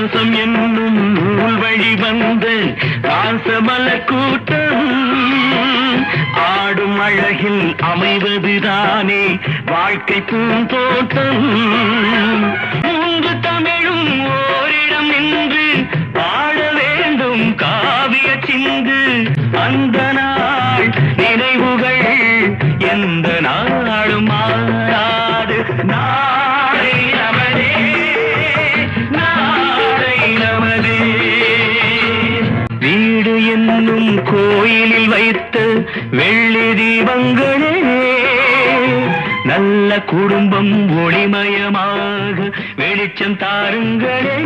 பாசம் என்னும் நூல் வழி வந்த பாசமல கூட்டம் ஆடும் அழகில் அமைவதுதானே வாழ்க்கை பூந்தோட்டம். மூன்று தமிழும் ஓரிடம் நின்று பாட வேண்டும் காவிய சிந்து. அந்த நாள் நினைவுகள் எந்த நாளும் மாறாது. நாளை நமதே, நாளை நமதே. வீடு என்னும் கோயிலில் வைத்த வெள்ளி தீபங்களே, நல்ல குடும்பம் ஒளிமயமாக வெளிச்சம் தாருங்களே.